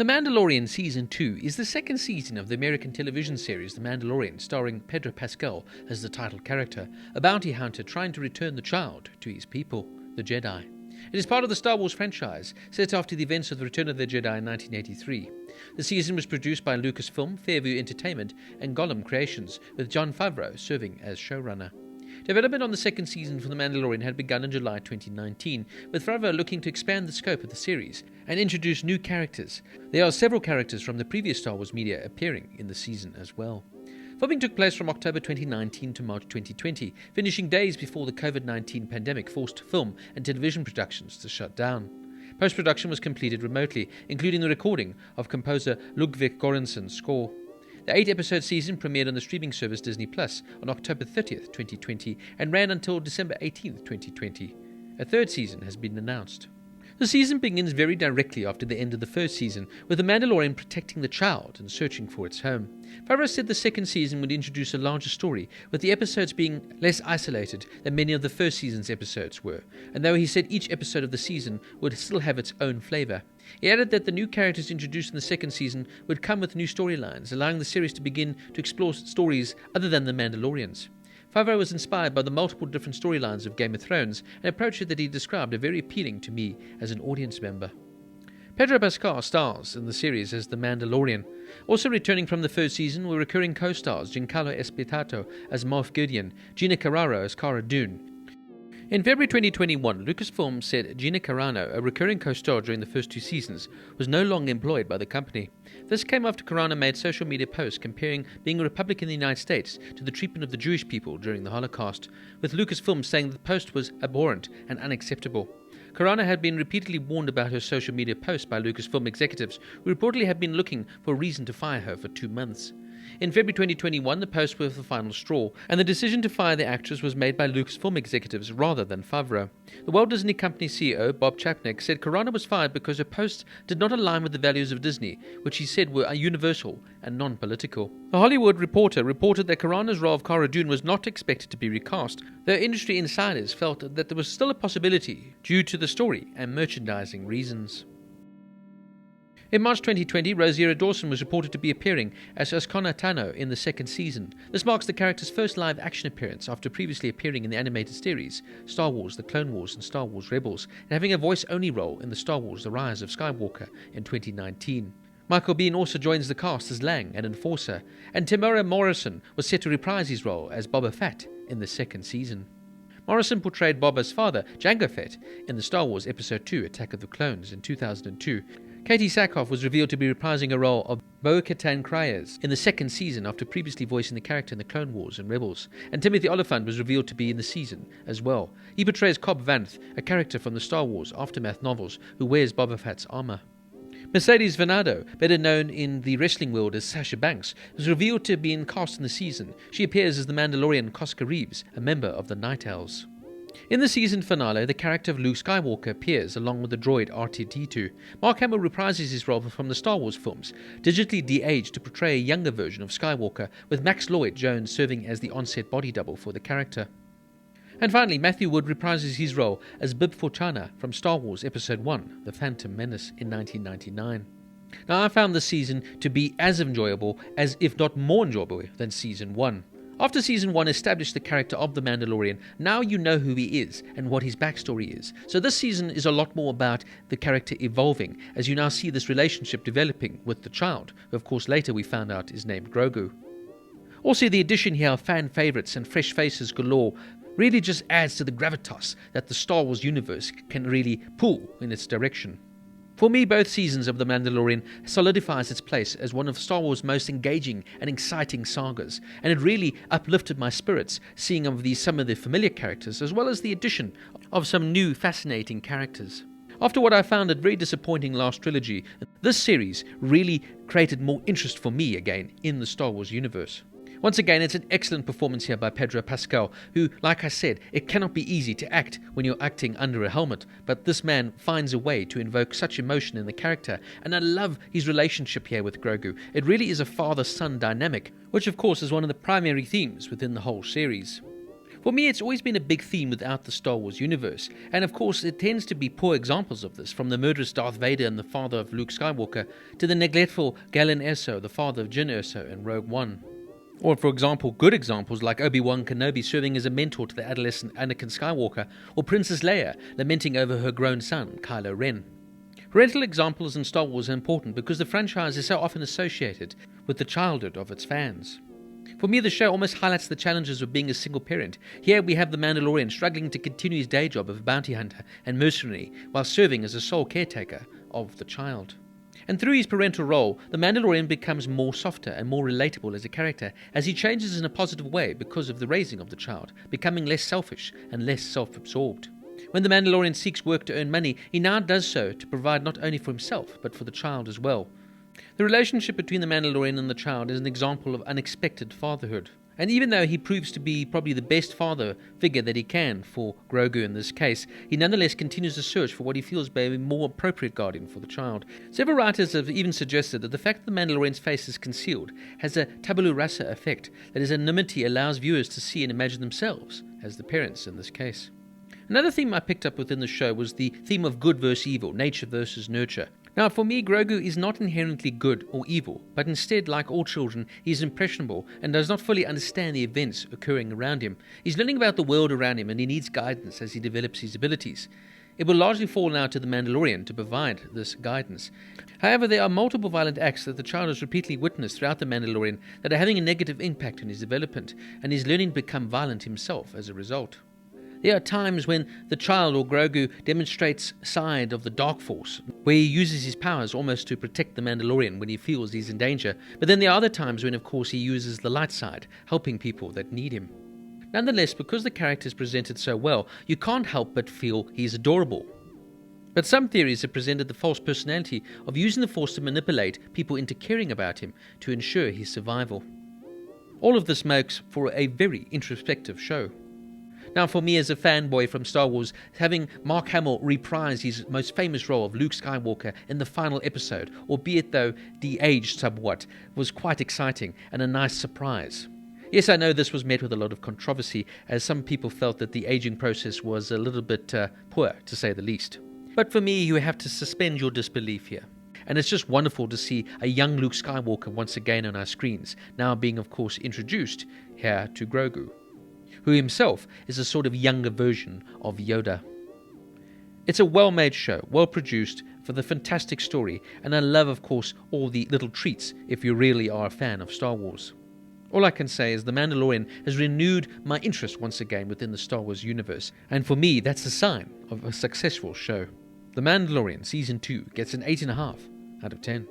The Mandalorian Season 2 is the second season of the American television series The Mandalorian, starring Pedro Pascal as the title character, a bounty hunter trying to return the child to his people, the Jedi. It is part of the Star Wars franchise, set after the events of the Return of the Jedi in 1983. The season was produced by Lucasfilm, Fairview Entertainment, and Golem Creations, with Jon Favreau serving as showrunner. Development on the second season for The Mandalorian had begun in July 2019, with Favreau looking to expand the scope of the series and introduce new characters. There are several characters from the previous Star Wars media appearing in the season as well. Filming took place from October 2019 to March 2020, finishing days before the COVID-19 pandemic forced film and television productions to shut down. Post-production was completed remotely, including the recording of composer Ludwig Göransson's score. The 8-episode season premiered on the streaming service Disney Plus on October 30th, 2020, and ran until December 18th, 2020. A third season has been announced. The season begins very directly after the end of the first season, with the Mandalorian protecting the child and searching for its home. Favreau said the second season would introduce a larger story, with the episodes being less isolated than many of the first season's episodes were, and though he said each episode of the season would still have its own flavour. He added that the new characters introduced in the second season would come with new storylines, allowing the series to begin to explore stories other than the Mandalorians. Favreau was inspired by the multiple different storylines of Game of Thrones, an approach that he described as very appealing to me as an audience member. Pedro Pascal stars in the series as the Mandalorian. Also returning from the first season were recurring co-stars Giancarlo Esposito as Moff Gideon, Gina Carano as Cara Dune. In February 2021, Lucasfilm said Gina Carano, a recurring co-star during the first two seasons, was no longer employed by the company. This came after Carano made social media posts comparing being a Republican in the United States to the treatment of the Jewish people during the Holocaust, with Lucasfilm saying that the post was abhorrent and unacceptable. Carano had been repeatedly warned about her social media posts by Lucasfilm executives, who reportedly had been looking for a reason to fire her for 2 months. In February 2021, the posts were the final straw, and the decision to fire the actress was made by Lucasfilm executives rather than Favreau. The Walt Disney Company CEO, Bob Chapek, said Carano was fired because her posts did not align with the values of Disney, which he said were universal and non-political. The Hollywood Reporter reported that Carano's role of Cara Dune was not expected to be recast, though industry insiders felt that there was still a possibility due to the story and merchandising reasons. In March 2020, Rosario Dawson was reported to be appearing as Oskona Tano in the second season. This marks the character's first live-action appearance after previously appearing in the animated series Star Wars The Clone Wars and Star Wars Rebels, and having a voice-only role in the Star Wars The Rise of Skywalker in 2019. Michael Biehn also joins the cast as Lang, an enforcer, and Temuera Morrison was set to reprise his role as Boba Fett in the second season. Morrison portrayed Boba's father, Jango Fett, in the Star Wars Episode II Attack of the Clones in 2002. Katie Sackhoff was revealed to be reprising a role of Bo-Katan Kryze in the second season after previously voicing the character in the Clone Wars and Rebels, and Timothy Olyphant was revealed to be in the season as well. He portrays Cobb Vanth, a character from the Star Wars Aftermath novels who wears Boba Fett's armor. Mercedes Venado, better known in the wrestling world as Sasha Banks, was revealed to be cast in the season. She appears as the Mandalorian Koska Reeves, a member of the Night Owls. In the season finale, the character of Luke Skywalker appears along with the droid R2-D2. Mark Hamill reprises his role from the Star Wars films, digitally de-aged to portray a younger version of Skywalker, with Max Lloyd-Jones serving as the on-set body double for the character. And finally, Matthew Wood reprises his role as Bib Fortuna from Star Wars Episode I, The Phantom Menace in 1999. Now, I found this season to be as enjoyable as, if not more enjoyable, than Season 1. After Season 1 established the character of the Mandalorian, now you know who he is and what his backstory is. So this season is a lot more about the character evolving, as you now see this relationship developing with the child, who of course later we found out is named Grogu. Also, the addition here of fan favourites and fresh faces galore really just adds to the gravitas that the Star Wars universe can really pull in its direction. For me, both seasons of The Mandalorian solidifies its place as one of Star Wars' most engaging and exciting sagas, and it really uplifted my spirits seeing some of the familiar characters as well as the addition of some new fascinating characters. After what I found a very disappointing last trilogy, this series really created more interest for me again in the Star Wars universe. Once again, it's an excellent performance here by Pedro Pascal, who, like I said, it cannot be easy to act when you're acting under a helmet, but this man finds a way to invoke such emotion in the character, and I love his relationship here with Grogu. It really is a father-son dynamic, which of course is one of the primary themes within the whole series. For me, it's always been a big theme without the Star Wars universe, and of course it tends to be poor examples of this, from the murderous Darth Vader and the father of Luke Skywalker, to the neglectful Galen Erso, the father of Jyn Erso in Rogue One. Or, for example, good examples like Obi-Wan Kenobi serving as a mentor to the adolescent Anakin Skywalker, or Princess Leia lamenting over her grown son, Kylo Ren. Parental examples in Star Wars are important because the franchise is so often associated with the childhood of its fans. For me, the show almost highlights the challenges of being a single parent. Here we have the Mandalorian struggling to continue his day job of a bounty hunter and mercenary while serving as a sole caretaker of the child. And through his parental role, the Mandalorian becomes more softer and more relatable as a character as he changes in a positive way because of the raising of the child, becoming less selfish and less self-absorbed. When the Mandalorian seeks work to earn money, he now does so to provide not only for himself, but for the child as well. The relationship between the Mandalorian and the child is an example of unexpected fatherhood. And even though he proves to be probably the best father figure that he can for Grogu in this case, he nonetheless continues to search for what he feels may be a more appropriate guardian for the child. Several writers have even suggested that the fact that the Mandalorian's face is concealed has a tabula rasa effect, that his anonymity allows viewers to see and imagine themselves as the parents in this case. Another theme I picked up within the show was the theme of good versus evil, nature versus nurture. Now, for me, Grogu is not inherently good or evil, but instead, like all children, he is impressionable and does not fully understand the events occurring around him. He's learning about the world around him and he needs guidance as he develops his abilities. It will largely fall now to the Mandalorian to provide this guidance. However, there are multiple violent acts that the child has repeatedly witnessed throughout the Mandalorian that are having a negative impact on his development, and he's learning to become violent himself as a result. There are times when the child or Grogu demonstrates a side of the dark force, where he uses his powers almost to protect the Mandalorian when he feels he's in danger. But then there are other times when, of course, he uses the light side, helping people that need him. Nonetheless, because the character is presented so well, you can't help but feel he's adorable. But some theories have presented the false personality of using the Force to manipulate people into caring about him to ensure his survival. All of this makes for a very introspective show. Now, for me as a fanboy from Star Wars, having Mark Hamill reprise his most famous role of Luke Skywalker in the final episode, albeit though de-aged somewhat, was quite exciting and a nice surprise. Yes, I know this was met with a lot of controversy, as some people felt that the aging process was a little bit poor, to say the least. But for me, you have to suspend your disbelief here. And it's just wonderful to see a young Luke Skywalker once again on our screens, now being, of course, introduced here to Grogu, who himself is a sort of younger version of Yoda. It's a well-made show, well-produced, for the fantastic story, and I love, of course, all the little treats if you really are a fan of Star Wars. All I can say is The Mandalorian has renewed my interest once again within the Star Wars universe, and for me that's a sign of a successful show. The Mandalorian Season 2 gets an 8.5 out of 10.